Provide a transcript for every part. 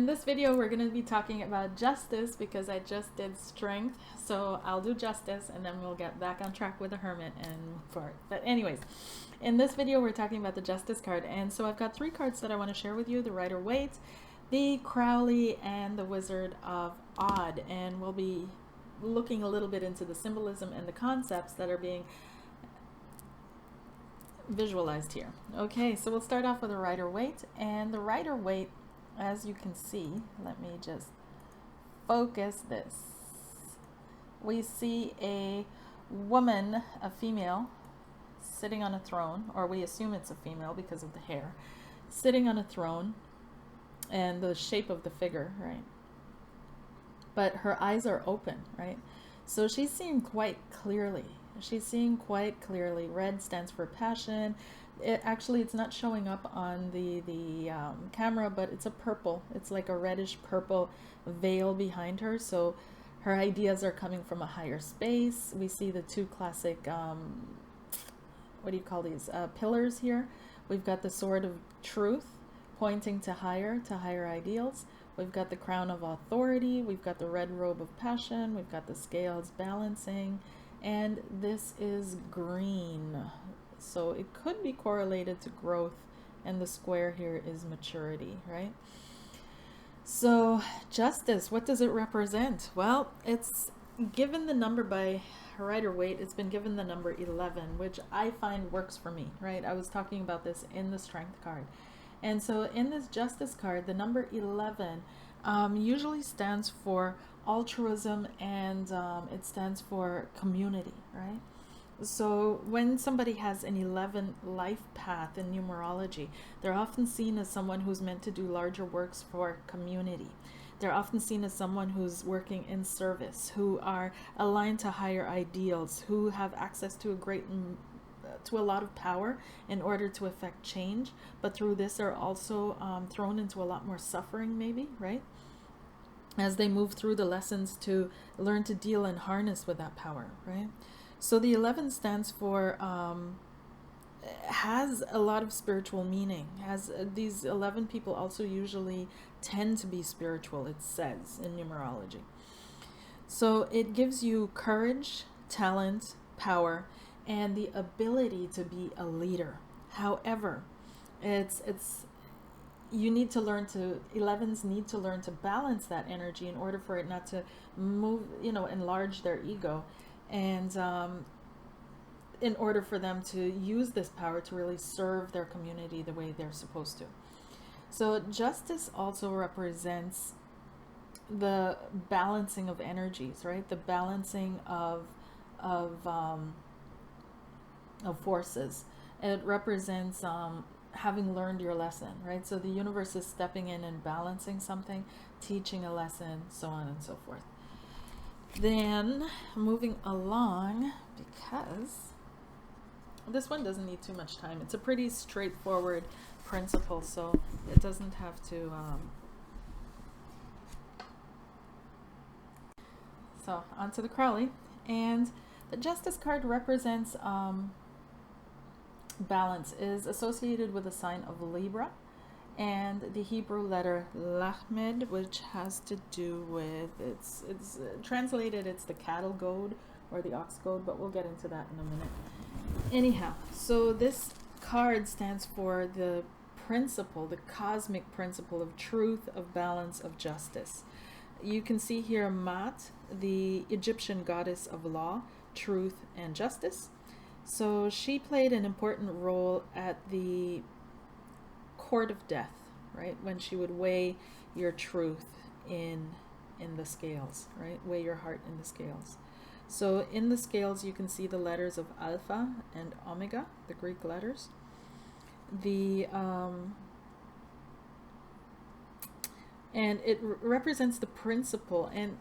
In this video, we're going to be talking about justice because I just did strength. So I'll do justice and then we'll get back on track with the hermit and for it. But anyways, in this video, we're talking about the justice card. And so I've got three cards that I want to share with you: the Rider-Waite, the Crowley, and the Wizard of Odd. And we'll be looking a little bit into the symbolism and the concepts that are being visualized here. Okay, so we'll start off with the Rider-Waite. And the Rider-Waite, as you can see, let me just focus this. We see a woman, a female, sitting on a throne, or we assume it's a female because of the hair, sitting on a throne and the shape of the figure, right? But her eyes are open, right? So she's seeing quite clearly. She's seeing quite clearly. Red stands for passion. It's not showing up on the camera, but it's a purple. It's like a reddish purple veil behind her. So her ideas are coming from a higher space. We see the two classic, what do you call these, pillars here. We've got the sword of truth pointing to higher ideals. We've got the crown of authority. We've got the red robe of passion. We've got the scales balancing. And this is green. So it could be correlated to growth, and the square here is maturity, right? So justice, what does it represent? Well, it's given the number by Rider-Waite. It's been given the number 11, which I find works for me, right? I was talking about this in the strength card. And so in this justice card, the number 11 usually stands for altruism, and it stands for community, right? So when somebody has an 11 life path in numerology, they're often seen as someone who's meant to do larger works for community. They're often seen as someone who's working in service, who are aligned to higher ideals, who have access to a lot of power in order to affect change, but through this are also thrown into a lot more suffering, maybe, right? As they move through the lessons to learn to deal and harness with that power, right? So the 11 stands for, has a lot of spiritual meaning. These 11 people also usually tend to be spiritual, it says in numerology. So it gives you courage, talent, power, and the ability to be a leader. However, you need to learn to, 11s need to learn to balance that energy in order for it not to move, enlarge their ego. And in order for them to use this power to really serve their community the way they're supposed to. So justice also represents the balancing of energies, right? The balancing of forces. It represents having learned your lesson, right? So the universe is stepping in and balancing something, teaching a lesson, so on and so forth. Then moving along, because this one doesn't need too much time. It's a pretty straightforward principle, so it doesn't have to. So onto the Crowley, and the Justice card represents balance. Is associated with the sign of Libra, and the Hebrew letter Lamed, which has to do with, it's translated, it's the cattle goad or the ox goad, but we'll get into that in a minute. Anyhow, so this card stands for the principle, the cosmic principle of truth, of balance, of justice. You can see here Mat, the Egyptian goddess of law, truth, and justice. So she played an important role at the court of death, right? When she would weigh your truth in the scales, right? Weigh your heart in the scales. So in the scales, you can see the letters of Alpha and Omega, the Greek letters. And it represents the principle. And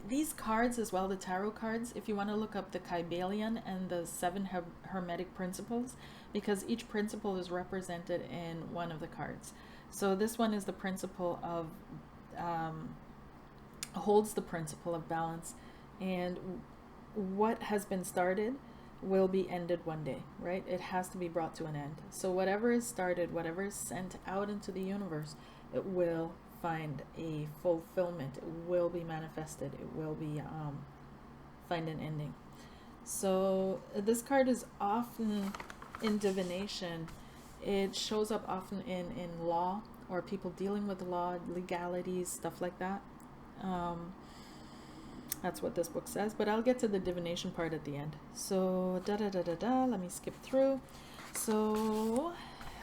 these cards as well, the tarot cards, if you want to look up the Kybalion and the 7 Hermetic principles, because each principle is represented in one of the cards. So this one is the principle of, holds the principle of balance, and what has been started will be ended one day, right? It has to be brought to an end. So whatever is started, whatever is sent out into the universe, it will find a fulfillment. It will be manifested. It will be find an ending. So this card is often in divination. It shows up often in law, or people dealing with the law, legalities, stuff like that. That's what this book says, but I'll get to the divination part at the end. So let me skip through. So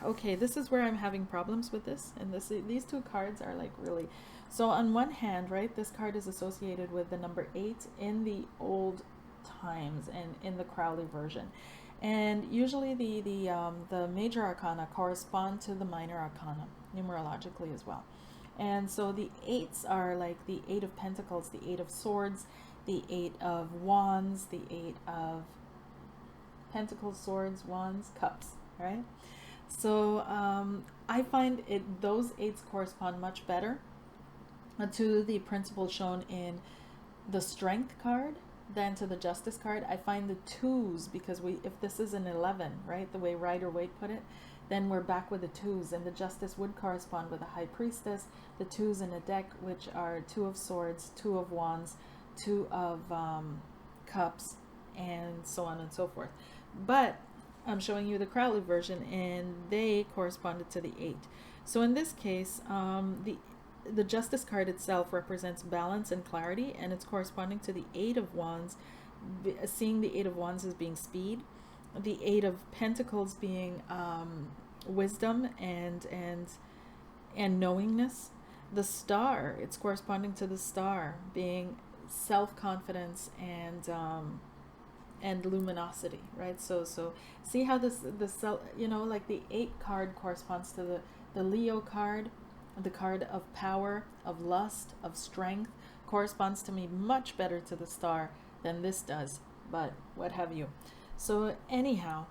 okay, this is where I'm having problems with this, and these two cards are like really. So on one hand, right, this card is associated with the number 8 in the old times and in the Crowley version, and usually the major arcana correspond to the minor arcana numerologically as well. And so the 8s are like the 8 of Pentacles, the 8 of Swords, the 8 of Wands, the 8 of Pentacles, Swords, Wands, Cups, right? So I find those 8s correspond much better to the principle shown in the Strength card than to the Justice card. I find the 2s, because if this is an 11, right, the way Rider-Waite put it, then we're back with the 2s, and the Justice would correspond with the High Priestess, the 2s in a deck, which are 2 of Swords, 2 of Wands, 2 of Cups, and so on and so forth. But I'm showing you the Crowley version, and they corresponded to the 8. So in this case, the Justice card itself represents balance and clarity, and it's corresponding to the 8 of Wands, seeing the 8 of Wands as being speed, the 8 of Pentacles being wisdom and knowingness. The Star, it's corresponding to the Star being self-confidence and luminosity, right? So see how the like the 8 card corresponds to the Leo card, the card of power, of lust, of strength, corresponds to me much better to the Star than this does, but what have you. So anyhow,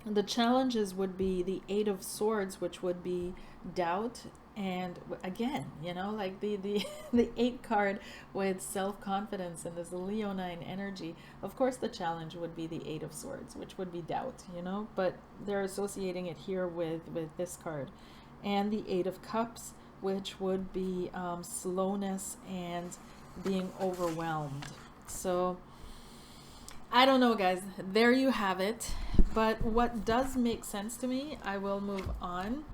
the challenges would be the 8 of Swords, which would be doubt, and again, like the 8 card with self-confidence, and there's the Leonine energy. Of course the challenge would be the 8 of Swords, which would be doubt, but they're associating it here with this card. And the 8 of Cups, which would be slowness and being overwhelmed. So I don't know, guys. There you have it. But what does make sense to me, I will move on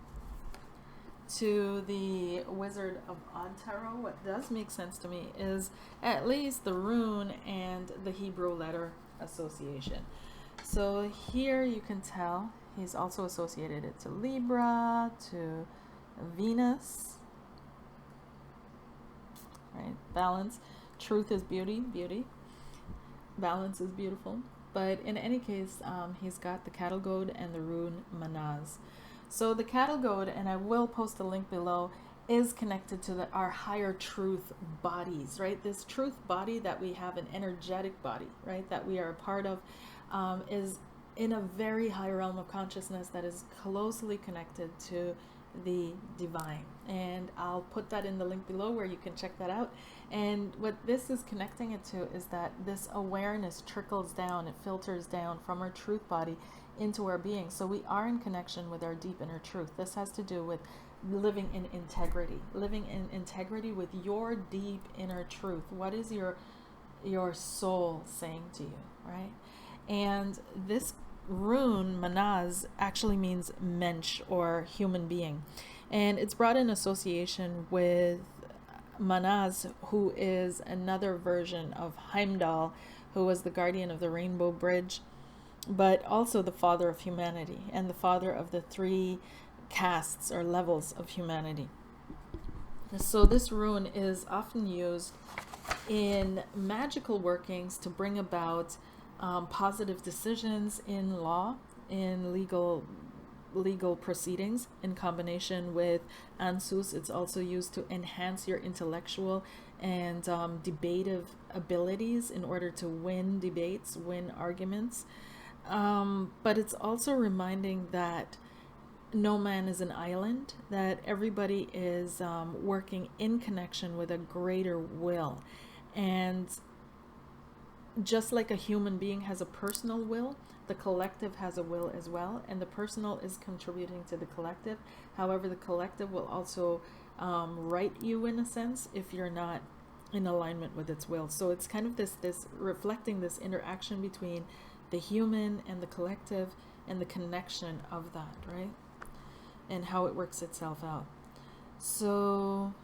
to the Wizard of Odd Tarot. What does make sense to me is at least the rune and the Hebrew letter association. So here you can tell he's also associated it to Libra, to Venus, right? Balance. Truth is beauty. Beauty. Balance is beautiful. But in any case, he's got the cattle goad and the rune Manaz. So the cattle goad, and I will post a link below, is connected to our higher truth bodies, right? This truth body that we have, an energetic body, right, that we are a part of, is in a very high realm of consciousness that is closely connected to the divine. And I'll put that in the link below where you can check that out. And what this is connecting it to is that this awareness trickles down, it filters down from our truth body into our being. So we are in connection with our deep inner truth. This has to do with living in integrity with your deep inner truth. What is your soul saying to you, right? And this rune Manaz actually means mensch, or human being, and it's brought in association with Manaz, who is another version of Heimdall, who was the guardian of the Rainbow Bridge, but also the father of humanity and the father of the 3 castes or levels of humanity. So this rune is often used in magical workings to bring about positive decisions in law, in legal proceedings. In combination with Ansus, it's also used to enhance your intellectual and debative abilities in order to win debates, win arguments. But it's also reminding that no man is an island, that everybody is working in connection with a greater will. And just like a human being has a personal will, the collective has a will as well, and the personal is contributing to the collective. However, the collective will also right you in a sense if you're not in alignment with its will. So it's kind of this reflecting this interaction between the human and the collective and the connection of that, right? And how it works itself out. So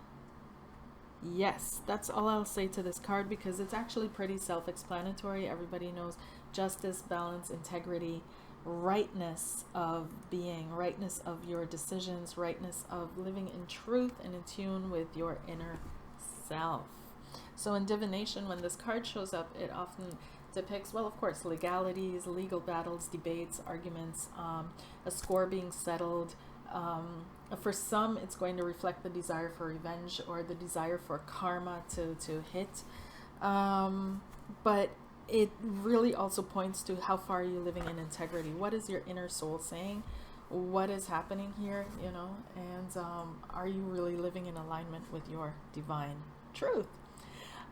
yes, that's all I'll say to this card, because it's actually pretty self-explanatory. Everybody knows justice, balance, integrity, rightness of being, rightness of your decisions, rightness of living in truth and in tune with your inner self. So in divination, when this card shows up, it often depicts, well, of course, legalities, legal battles, debates, arguments, a score being settled. For some, it's going to reflect the desire for revenge or the desire for karma to hit. But it really also points to how far are you living in integrity. What is your inner soul saying? What is happening here, you know? And are you really living in alignment with your divine truth?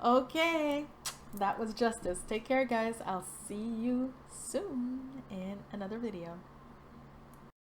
Okay, that was justice. Take care, guys. I'll see you soon in another video.